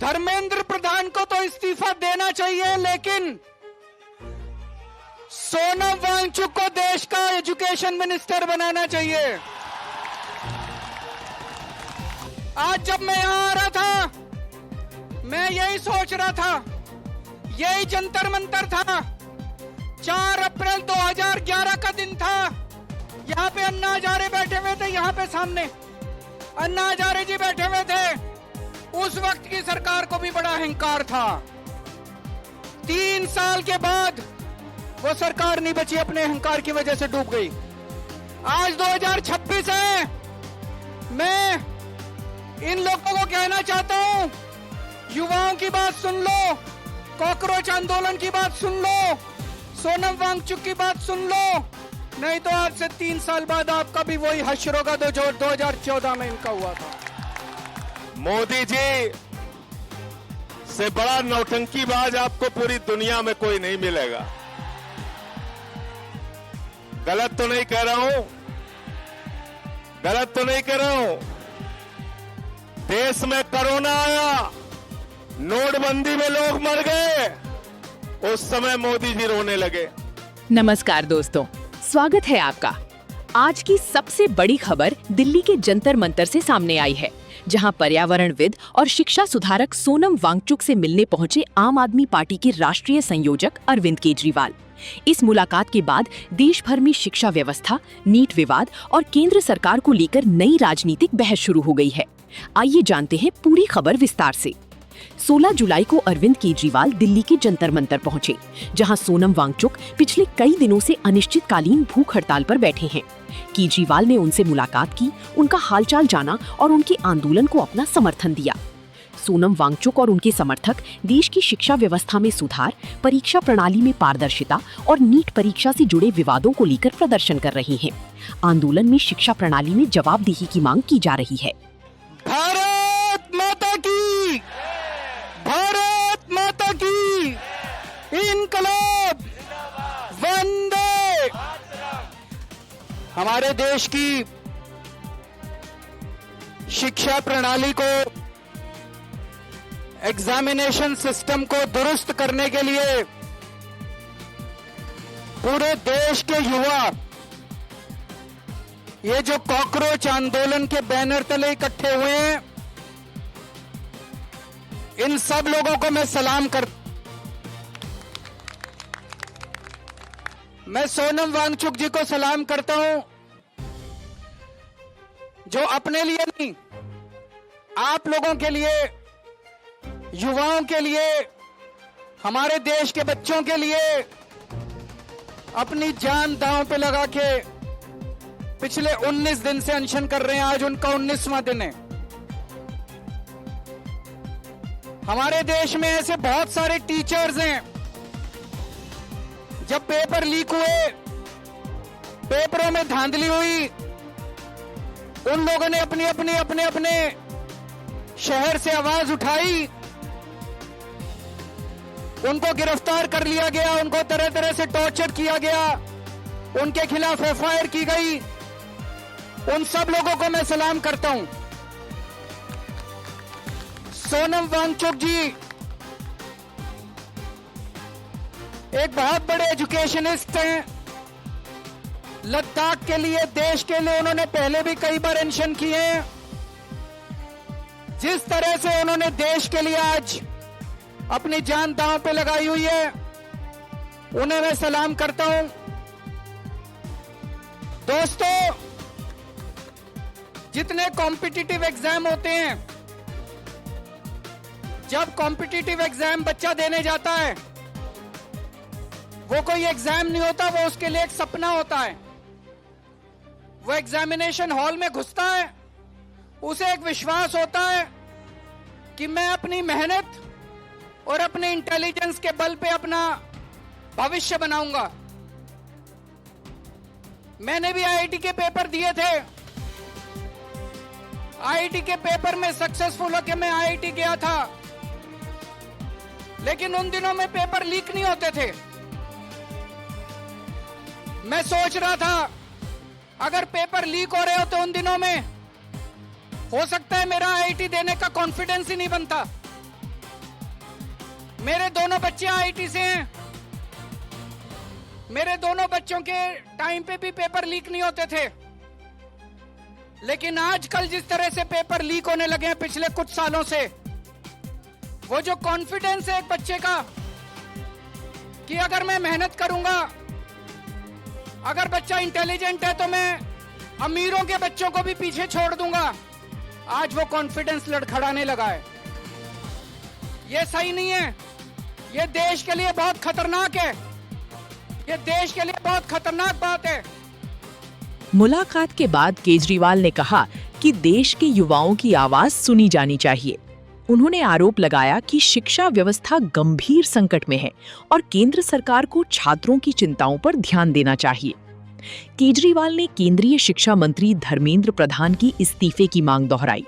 धर्मेंद्र प्रधान को तो इस्तीफा देना चाहिए, लेकिन सोनम वांगचुक को देश का एजुकेशन मिनिस्टर बनाना चाहिए। आज जब मैं यहां आ रहा था, मैं यही सोच रहा था, यही जंतर मंतर था। 4 अप्रैल 2011 का दिन था। यहां पे अन्ना हजारे बैठे हुए थे, यहां पे सामने अन्ना हजारे जी बैठे हुए थे। उस वक्त की सरकार को भी बड़ा अहंकार था। 3 साल के बाद वो सरकार नहीं बची, अपने अहंकार की वजह से डूब गई। आज 2026 है। मैं इन लोगों को कहना चाहता हूं, युवाओं की बात सुन लो, कॉकरोच आंदोलन की बात सुन लो, सोनम वांगचुक की बात सुन लो, नहीं तो आज से 3 साल बाद आपका भी वही हश्र होगा जो 2014 में इनका हुआ था। मोदी जी से बड़ा नौटंकीबाज आपको पूरी दुनिया में कोई नहीं मिलेगा। गलत तो नहीं कह रहा हूं, गलत तो नहीं कह रहा हूं। देश में कोरोना आया, नोटबंदी में लोग मर गए, उस समय मोदी जी रोने लगे। नमस्कार दोस्तों, स्वागत है आपका। आज की सबसे बड़ी खबर दिल्ली के जंतर मंतर से सामने आई है, जहां पर्यावरणविद और शिक्षा सुधारक सोनम वांगचुक से मिलने पहुंचे आम आदमी पार्टी के राष्ट्रीय संयोजक अरविंद केजरीवाल। इस मुलाकात के बाद देश भर में शिक्षा व्यवस्था, नीट विवाद और केंद्र सरकार को लेकर नई राजनीतिक बहस शुरू हो गई है। आइए जानते हैं पूरी खबर विस्तार से। 16 जुलाई को अरविंद केजरीवाल दिल्ली के जंतर मंतर पहुंचे, जहां सोनम वांगचुक पिछले कई दिनों से अनिश्चितकालीन भूख हड़ताल पर बैठे हैं। केजरीवाल ने उनसे मुलाकात की, उनका हालचाल जाना और उनके आंदोलन को अपना समर्थन दिया। सोनम वांगचुक और उनके समर्थक देश की शिक्षा व्यवस्था में सुधार, परीक्षा प्रणाली में पारदर्शिता और नीट परीक्षा से जुड़े विवादों को लेकर प्रदर्शन कर रहे हैं। आंदोलन में शिक्षा प्रणाली में जवाबदेही की मांग की जा रही है। भारत माता की, भारत माता की, इनकलाब, वंदे। हमारे देश की शिक्षा प्रणाली को, एग्जामिनेशन सिस्टम को दुरुस्त करने के लिए पूरे देश के युवा ये जो कॉकरोच आंदोलन के बैनर तले इकट्ठे हुए हैं, इन सब लोगों को मैं सलाम मैं सोनम वांगचुक जी को सलाम करता हूं, जो अपने लिए नहीं, आप लोगों के लिए, युवाओं के लिए, हमारे देश के बच्चों के लिए अपनी जान दांव पे लगा के पिछले 19 दिन से अनशन कर रहे हैं। आज उनका 19वां दिन है। हमारे देश में ऐसे बहुत सारे टीचर्स हैं, जब पेपर लीक हुए, पेपरों में धांधली हुई, उन लोगों ने अपने शहर से आवाज उठाई, उनको गिरफ्तार कर लिया गया, उनको तरह तरह से टॉर्चर किया गया, उनके खिलाफ एफआईआर की गई। उन सब लोगों को मैं सलाम करता हूं। सोनम वांगचुक जी एक बहुत बड़े एजुकेशनिस्ट हैं। लद्दाख के लिए, देश के लिए उन्होंने पहले भी कई बार अनशन किए हैं। जिस तरह से उन्होंने देश के लिए आज अपनी जान दांव पे लगाई हुई है, उन्हें मैं सलाम करता हूं। दोस्तों, जितने कॉम्पिटिटिव एग्जाम होते हैं, जब कॉम्पिटिटिव एग्जाम बच्चा देने जाता है, वो कोई एग्जाम नहीं होता, वो उसके लिए एक सपना होता है। वो एग्जामिनेशन हॉल में घुसता है, उसे एक विश्वास होता है कि मैं अपनी मेहनत और अपने इंटेलिजेंस के बल पे अपना भविष्य बनाऊंगा। मैंने भी आईआईटी के पेपर दिए थे। आईआईटी के पेपर में सक्सेसफुल होकर मैं आईआईटी गया था, लेकिन उन दिनों में पेपर लीक नहीं होते थे। मैं सोच रहा था, अगर पेपर लीक हो रहे हो तो उन दिनों में हो सकता है मेरा आईआईटी देने का कॉन्फिडेंस ही नहीं बनता। मेरे दोनों बच्चे आईआईटी से हैं। मेरे दोनों बच्चों के टाइम पे भी पेपर लीक नहीं होते थे, लेकिन आजकल जिस तरह से पेपर लीक होने लगे हैं पिछले कुछ सालों से, वो जो कॉन्फिडेंस है एक बच्चे का कि अगर मैं मेहनत करूंगा, अगर बच्चा इंटेलिजेंट है तो मैं अमीरों के बच्चों को भी पीछे छोड़ दूंगा, आज वो कॉन्फिडेंस लड़खड़ाने लगा है। ये सही नहीं है, ये देश के लिए बहुत खतरनाक है, ये देश के लिए बहुत खतरनाक बात है। मुलाकात के बाद केजरीवाल ने कहा कि देश के युवाओं की आवाज सुनी जानी चाहिए। उन्होंने आरोप लगाया कि शिक्षा व्यवस्था गंभीर संकट में है और केंद्र सरकार को छात्रों की चिंताओं पर ध्यान देना चाहिए। केजरीवाल ने केंद्रीय शिक्षा मंत्री धर्मेंद्र प्रधान की इस्तीफे की मांग दोहराई।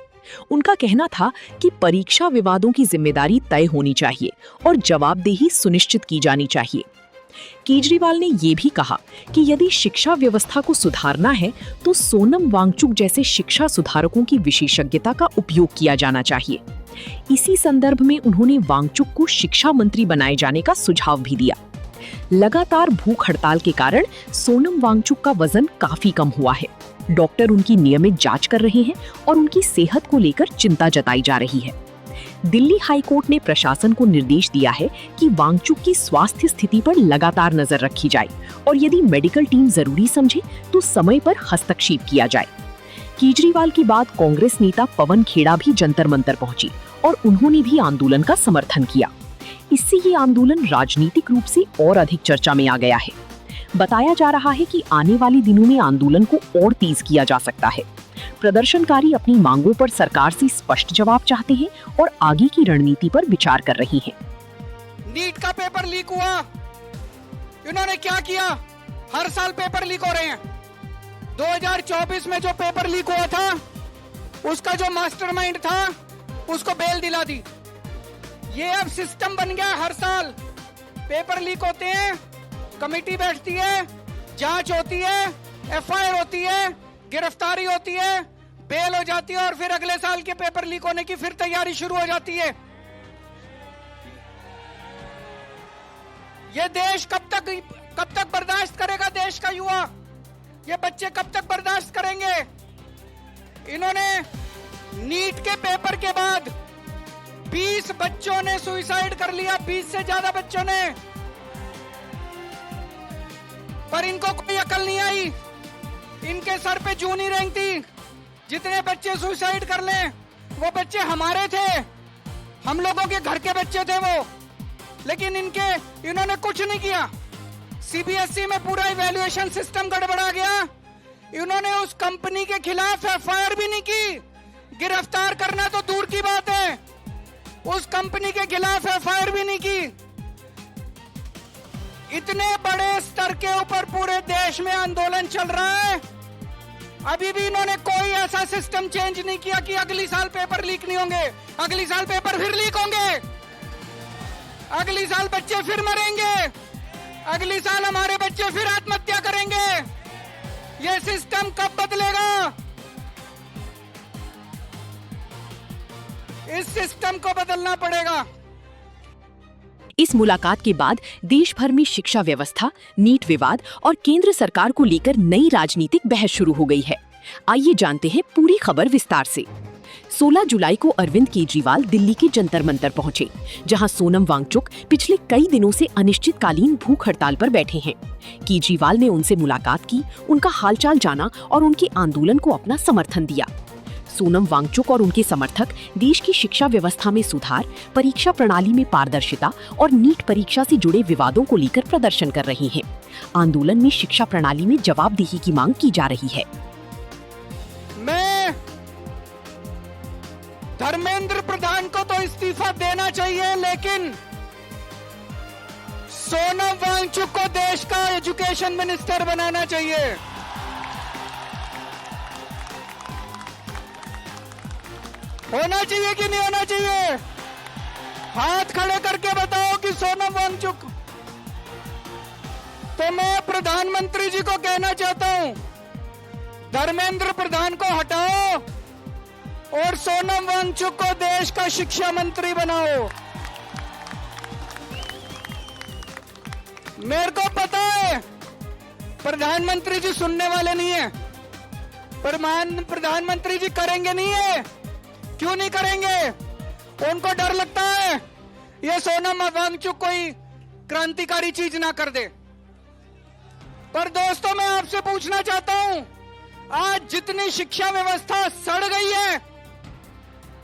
उनका कहना था कि परीक्षा विवादों की जिम्मेदारी तय होनी चाहिए और जवाबदेही सुनिश्चित की जानी चाहिए। केजरीवाल ने ये भी कहा कि यदि शिक्षा व्यवस्था को सुधारना है तो सोनम वांगचुक जैसे शिक्षा सुधारकों की विशेषज्ञता का उपयोग किया जाना चाहिए। इसी संदर्भ में उन्होंने वांगचुक को शिक्षा मंत्री बनाए जाने का सुझाव भी दिया। लगातार भूख हड़ताल के कारण सोनम वांगचुक का वजन काफी कम हुआ है। डॉक्टर उनकी नियमित जांच कर रहे हैं और उनकी सेहत को लेकर चिंता जताई जा रही है। दिल्ली हाई कोर्ट ने प्रशासन को निर्देश दिया है कि वांगचुक की स्वास्थ्य स्थिति पर लगातार नजर रखी जाए और यदि मेडिकल टीम जरूरी समझे तो समय पर हस्तक्षेप किया जाए। केजरीवाल की बात कांग्रेस नेता पवन खेड़ा भी जंतर मंतर पहुंची और उन्होंने भी आंदोलन का समर्थन किया। इससे ये आंदोलन राजनीतिक रूप से और अधिक चर्चा में आ गया है। बताया जा रहा है कि आने वाले दिनों में आंदोलन को और तेज किया जा सकता है। प्रदर्शनकारी अपनी मांगों पर सरकार से स्पष्ट जवाब चाहते हैं और आगे की रणनीति पर विचार कर रही हैं। नीट का पेपर लीक हुआ, इन्होंने क्या किया? हर साल पेपर लीक हो रहे हैं। 2024 में जो पेपर लीक हुआ था, उसका जो मास्टरमाइंड था उसको बेल दिला दी। ये अब सिस्टम बन गया, हर साल पेपर लीक होते हैं, कमेटी बैठती है, जांच होती है, एफआईआर होती है, गिरफ्तारी होती है, बेल हो जाती है और फिर अगले साल के पेपर लीक होने की फिर तैयारी शुरू हो जाती है। ये देश कब तक बर्दाश्त करेगा? देश का युवा, ये बच्चे कब तक बर्दाश्त करेंगे? इन्होंने नीट के पेपर के बाद 20 बच्चों ने सुसाइड कर लिया, 20 से ज्यादा बच्चों ने, पर इनको कोई अकल नहीं आई, इनके सर पे जूं नहीं रेंगती। जितने बच्चे सुसाइड कर लें वो बच्चे हमारे थे, हम लोगों के घर के बच्चे थे वो, लेकिन इन्होंने कुछ नहीं किया। सीबीएसई में पूरा इवैल्यूएशन सिस्टम गड़बड़ा गया, इन्होंने उस कंपनी के खिलाफ एफआईआर भी नहीं की। गिरफ्तार करना तो दूर की बात है, उस कंपनी के खिलाफ एफआईआर भी नहीं की। इतने बड़े स्तर के ऊपर पूरे देश में आंदोलन चल रहा है, अभी भी इन्होंने कोई ऐसा सिस्टम चेंज नहीं किया कि अगली साल पेपर लीक नहीं होंगे। अगली साल पेपर फिर लीक होंगे, अगली साल बच्चे फिर मरेंगे, अगली साल हमारे बच्चे फिर आत्महत्या करेंगे। ये सिस्टम कब बदलेगा? इस सिस्टम को बदलना पड़ेगा। इस मुलाकात के बाद देश भर में शिक्षा व्यवस्था, नीट विवाद और केंद्र सरकार को लेकर नई राजनीतिक बहस शुरू हो गई है। आइए जानते हैं पूरी खबर विस्तार से। 16 जुलाई को अरविंद केजरीवाल दिल्ली के जंतर मंतर पहुंचे, जहां सोनम वांगचुक पिछले कई दिनों से अनिश्चितकालीन भूख हड़ताल पर बैठे हैं। केजरीवाल ने उनसे मुलाकात की, उनका हालचाल जाना और उनके आंदोलन को अपना समर्थन दिया। सोनम वांगचुक और उनके समर्थक देश की शिक्षा व्यवस्था में सुधार, परीक्षा प्रणाली में पारदर्शिता और नीट परीक्षा से जुड़े विवादों को लेकर प्रदर्शन कर रही हैं। आंदोलन में शिक्षा प्रणाली में जवाबदेही की मांग की जा रही है। मैं धर्मेंद्र प्रधान को तो इस्तीफा देना चाहिए, लेकिन सोनम वांगचुक को देश का एजुकेशन मिनिस्टर बनाना चाहिए। होना चाहिए कि नहीं होना चाहिए? हाथ खड़े करके बताओ कि सोनम वांगचुक। तो मैं प्रधानमंत्री जी को कहना चाहता हूं, धर्मेंद्र प्रधान को हटाओ और सोनम वांगचुक को देश का शिक्षा मंत्री बनाओ। मेरे को पता है प्रधानमंत्री जी सुनने वाले नहीं है, प्रधानमंत्री जी करेंगे नहीं है। क्यों नहीं करेंगे? उनको डर लगता है ये सोनम वांगचुक कोई क्रांतिकारी चीज ना कर दे। पर दोस्तों, मैं आपसे पूछना चाहता हूं, आज जितनी शिक्षा व्यवस्था सड़ गई है,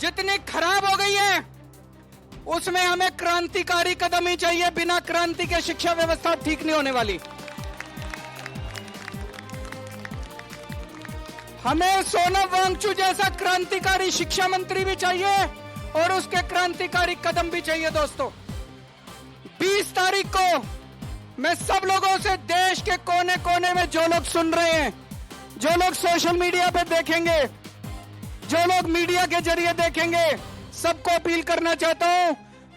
जितनी खराब हो गई है, उसमें हमें क्रांतिकारी कदम ही चाहिए। बिना क्रांति के शिक्षा व्यवस्था ठीक नहीं होने वाली। हमें सोनम वांगचुक जैसा क्रांतिकारी शिक्षा मंत्री भी चाहिए और उसके क्रांतिकारी कदम भी चाहिए। दोस्तों, 20 तारीख को मैं सब लोगों से, देश के कोने कोने में जो लोग सुन रहे हैं, जो लोग सोशल मीडिया पे देखेंगे, जो लोग मीडिया के जरिए देखेंगे, सबको अपील करना चाहता हूं,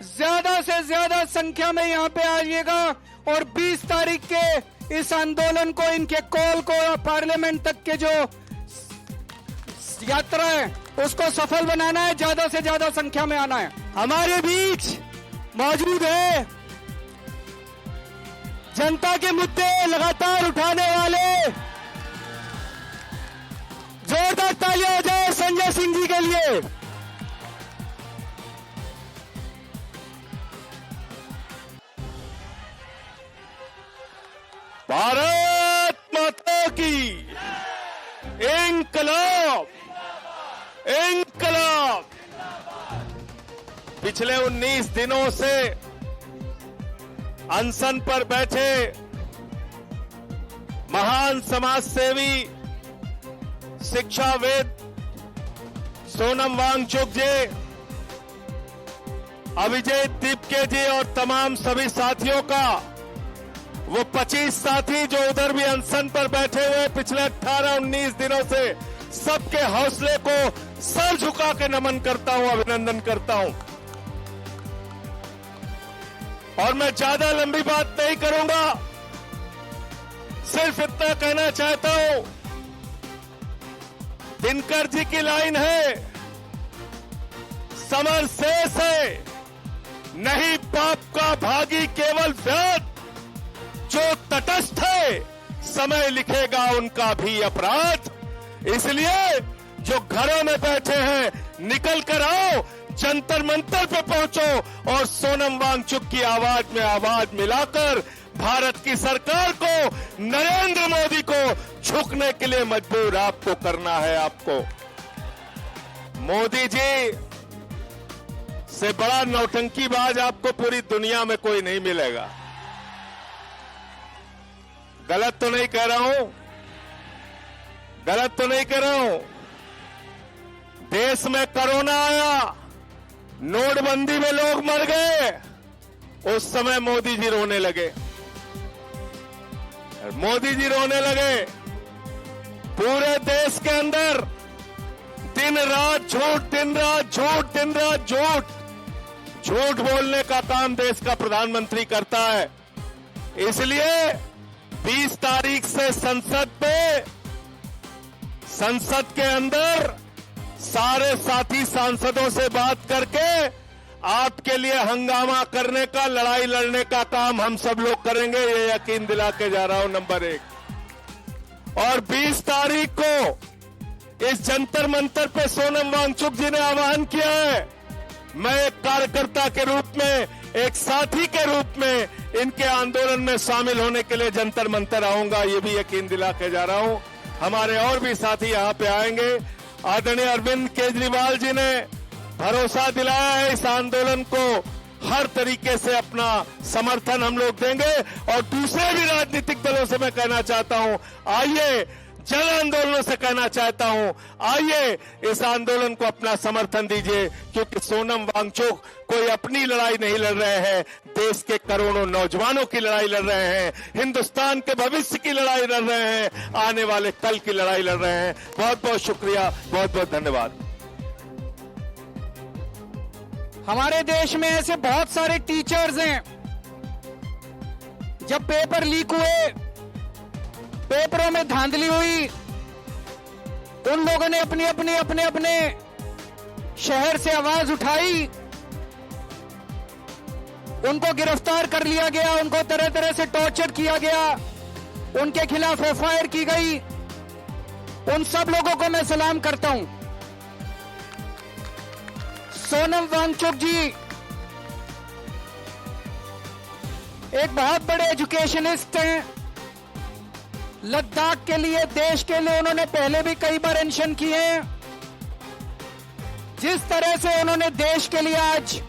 ज्यादा से ज्यादा संख्या में यहां पे आइएगा और 20 तारीख के इस आंदोलन को, इनके कॉल को, पार्लियामेंट तक के जो यात्रा है उसको सफल बनाना है। ज्यादा से ज्यादा संख्या में आना है। हमारे बीच मौजूद है जनता के मुद्दे लगातार उठाने वाले, जोरदार तालियां हो जाए संजय सिंह जी के लिए। भारत माता की इंकलाब, इंकलाब। पिछले 19 दिनों से अनशन पर बैठे महान समाज सेवी, शिक्षाविद सोनम वांगचुक जी, अभिजीत दीपके जी और तमाम सभी साथियों का, वो 25 साथी जो उधर भी अनशन पर बैठे हुए पिछले 18-19 दिनों से, सबके हौसले को सर झुका के नमन करता हूं, अभिनंदन करता हूं। और मैं ज्यादा लंबी बात नहीं करूंगा, सिर्फ इतना कहना चाहता हूं, दिनकर जी की लाइन है, समर शेष है, नहीं पाप का भागी केवल व्याध, जो तटस्थ है समय लिखेगा उनका भी अपराध। इसलिए जो घरों में बैठे हैं निकल कर आओ, जंतर मंतर पे पहुंचो और सोनम वांगचुक की आवाज में आवाज मिलाकर भारत की सरकार को, नरेंद्र मोदी को झुकने के लिए मजबूर आपको करना है। आपको मोदी जी से बड़ा नौटंकीबाज आपको पूरी दुनिया में कोई नहीं मिलेगा। गलत तो नहीं कह रहा हूं, गलत तो नहीं कह रहा हूं। देश में कोरोना आया, नोटबंदी में लोग मर गए, उस समय मोदी जी रोने लगे, मोदी जी रोने लगे। पूरे देश के अंदर दिन रात झूठ, दिन रात झूठ, दिन रात झूठ, झूठ बोलने का काम देश का प्रधानमंत्री करता है। इसलिए 20 तारीख से संसद के अंदर सारे साथी सांसदों से बात करके आपके लिए हंगामा करने का, लड़ाई लड़ने का काम हम सब लोग करेंगे, ये यकीन दिला के जा रहा हूं। नंबर 1। और 20 तारीख को इस जंतर मंतर पे सोनम वांगचुक जी ने आह्वान किया है, मैं एक कार्यकर्ता के रूप में, एक साथी के रूप में इनके आंदोलन में शामिल होने के लिए जंतर मंतर आऊंगा, ये भी यकीन दिला के जा रहा हूं। हमारे और भी साथी यहां पे आएंगे। आदरणीय अरविंद केजरीवाल जी ने भरोसा दिलाया है, इस आंदोलन को हर तरीके से अपना समर्थन हम लोग देंगे। और दूसरे भी राजनीतिक दलों से मैं कहना चाहता हूं, आइए, जन आंदोलनों से कहना चाहता हूं, आइए इस आंदोलन को अपना समर्थन दीजिए, क्योंकि सोनम वांगचुक कोई अपनी लड़ाई नहीं लड़ रहे हैं, देश के करोड़ों नौजवानों की लड़ाई लड़ रहे हैं, हिंदुस्तान के भविष्य की लड़ाई लड़ रहे हैं, आने वाले कल की लड़ाई लड़ रहे हैं। बहुत बहुत शुक्रिया, बहुत बहुत धन्यवाद। हमारे देश में ऐसे बहुत सारे टीचर्स हैं, जब पेपर लीक हुए, पेपरों में धांधली हुई, उन लोगों ने अपने शहर से आवाज उठाई उनको गिरफ्तार कर लिया गया, उनको तरह तरह से टॉर्चर किया गया, उनके खिलाफ एफआईआर की गई। उन सब लोगों को मैं सलाम करता हूं। सोनम वांगचुक जी एक बहुत बड़े एजुकेशनिस्ट हैं। लद्दाख के लिए, देश के लिए उन्होंने पहले भी कई बार एक्शन किए हैं। जिस तरह से उन्होंने देश के लिए आज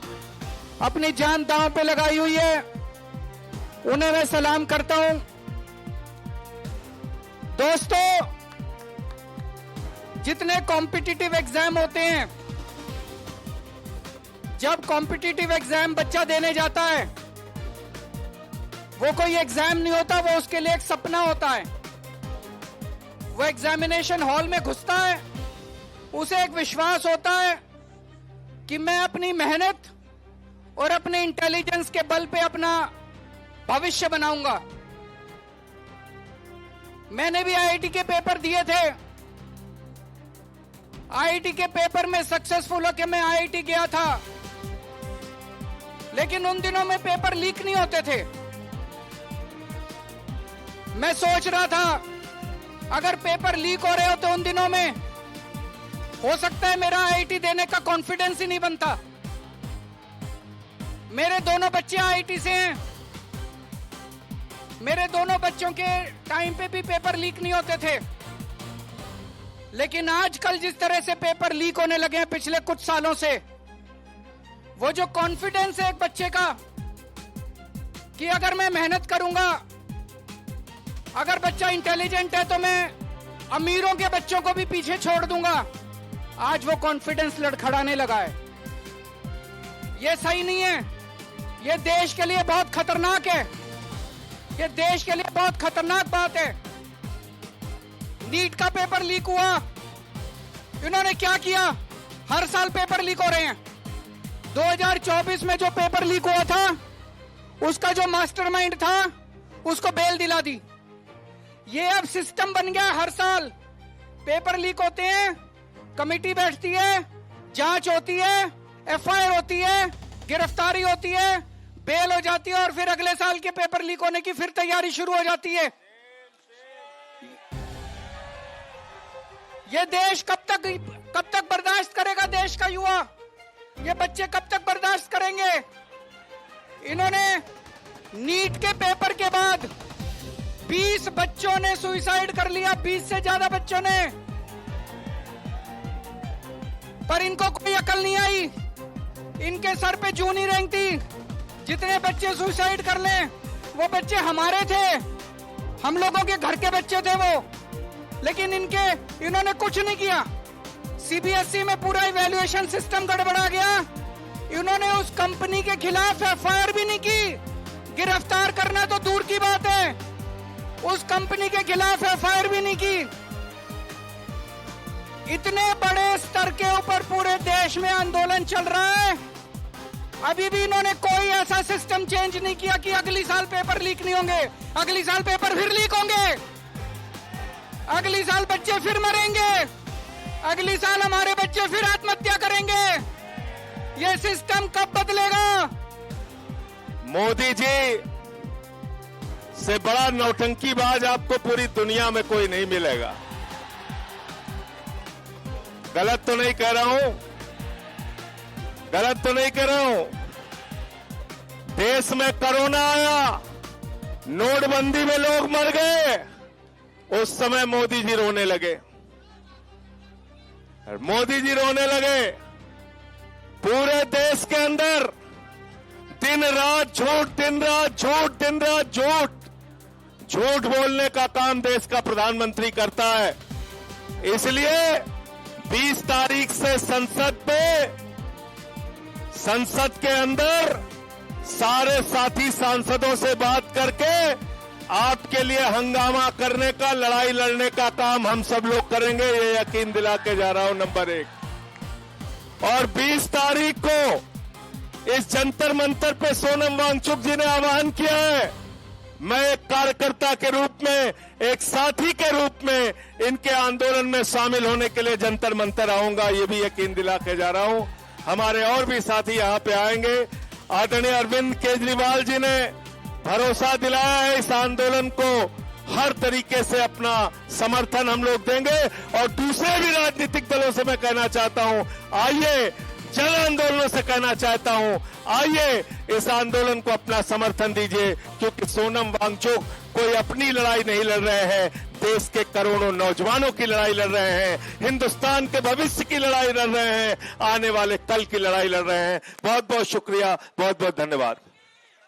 अपनी जान दांव पे लगाई हुई है, उन्हें मैं सलाम करता हूं। दोस्तों, जितने कॉम्पिटिटिव एग्जाम होते हैं, जब कॉम्पिटिटिव एग्जाम बच्चा देने जाता है, वो कोई एग्जाम नहीं होता, वो उसके लिए एक सपना होता है। वो एग्जामिनेशन हॉल में घुसता है, उसे एक विश्वास होता है कि मैं अपनी मेहनत और अपने इंटेलिजेंस के बल पे अपना भविष्य बनाऊंगा। मैंने भी आईआईटी के पेपर दिए थे। आईआईटी के पेपर में सक्सेसफुल होकर मैं आईआईटी गया था, लेकिन उन दिनों में पेपर लीक नहीं होते थे। मैं सोच रहा था अगर पेपर लीक हो रहे हो तो उन दिनों में हो सकता है मेरा आईआईटी देने का कॉन्फिडेंस ही नहीं बनता। मेरे दोनों बच्चे आईआईटी से हैं। मेरे दोनों बच्चों के टाइम पे भी पेपर लीक नहीं होते थे, लेकिन आजकल जिस तरह से पेपर लीक होने लगे हैं पिछले कुछ सालों से, वो जो कॉन्फिडेंस है एक बच्चे का कि अगर मैं मेहनत करूंगा, अगर बच्चा इंटेलिजेंट है तो मैं अमीरों के बच्चों को भी पीछे छोड़ दूंगा, आज वो कॉन्फिडेंस लड़खड़ाने लगा है। ये सही नहीं है। ये देश के लिए बहुत खतरनाक है। ये देश के लिए बहुत खतरनाक बात है। नीट का पेपर लीक हुआ, इन्होंने क्या किया? हर साल पेपर लीक हो रहे हैं। 2024 में जो पेपर लीक हुआ था, उसका जो मास्टरमाइंड था, उसको बेल दिला दी। ये अब सिस्टम बन गया। हर साल पेपर लीक होते हैं, कमेटी बैठती है, जांच होती है, एफआईआर होती है, गिरफ्तारी होती है, बेल हो जाती है और फिर अगले साल के पेपर लीक होने की फिर तैयारी शुरू हो जाती है। ये देश कब तक बर्दाश्त करेगा? देश का युवा, ये बच्चे कब तक बर्दाश्त करेंगे? इन्होंने नीट के पेपर के बाद 20 बच्चों ने सुसाइड कर लिया, 20 से ज्यादा बच्चों ने, पर इनको कोई अकल नहीं आई। इनके सर पे जूं नहीं रेंगती। जितने बच्चे सुसाइड कर लें, वो बच्चे हमारे थे, हम लोगों के घर के बच्चे थे वो, लेकिन इन्होंने कुछ नहीं किया। सीबीएसई में पूरा इवैल्यूएशन सिस्टम गड़बड़ा गया। इन्होंने उस कंपनी के खिलाफ एफआईआर भी नहीं की। गिरफ्तार करना तो दूर की बात है, उस कंपनी के खिलाफ एफआईआर भी नहीं की। इतने बड़े स्तर के ऊपर पूरे देश में आंदोलन चल रहा है, अभी भी इन्होंने कोई ऐसा सिस्टम चेंज नहीं किया कि अगली साल पेपर लीक नहीं होंगे, अगली साल पेपर फिर लीक होंगे, अगली साल बच्चे फिर मरेंगे, अगली साल हमारे बच्चे फिर आत्महत्या करेंगे। ये सिस्टम कब बदलेगा? मोदी जी से बड़ा नौटंकीबाज आपको पूरी दुनिया में कोई नहीं मिलेगा। गलत तो नहीं कह रहा हूं, गलत तो नहीं कह रहा हूं। देश में कोरोना आया, नोटबंदी में लोग मर गए, उस समय मोदी जी रोने लगे। मोदी जी रोने लगे। पूरे देश के अंदर दिन रात झूठ, दिन रात झूठ, दिन रात झूठ, झूठ बोलने का काम देश का प्रधानमंत्री करता है। इसलिए 20 तारीख से संसद के अंदर सारे साथी सांसदों से बात करके आपके लिए हंगामा करने का, लड़ाई लड़ने का काम हम सब लोग करेंगे, ये यकीन दिला के जा रहा हूं। नंबर 1। और 20 तारीख को इस जंतर मंतर पे सोनम वांगचुक जी ने आह्वान किया है। मैं एक कार्यकर्ता के रूप में, एक साथी के रूप में इनके आंदोलन में शामिल होने के लिए जंतर मंतर आऊंगा, ये भी यकीन दिला के जा रहा हूं। हमारे और भी साथी यहां पे आएंगे। आदरणीय अरविंद केजरीवाल जी ने भरोसा दिलाया है इस आंदोलन को हर तरीके से अपना समर्थन हम लोग देंगे। और दूसरे भी राजनीतिक दलों से मैं कहना चाहता हूं, आइए, जन आंदोलनों से कहना चाहता हूं, आइए इस आंदोलन को अपना समर्थन दीजिए, क्योंकि सोनम वांगचुक कोई अपनी लड़ाई नहीं लड़ रहे हैं, देश के करोड़ों नौजवानों की लड़ाई लड़ रहे हैं, हिंदुस्तान के भविष्य की लड़ाई लड़ रहे हैं, आने वाले कल की लड़ाई लड़ रहे हैं। बहुत बहुत शुक्रिया, बहुत बहुत धन्यवाद।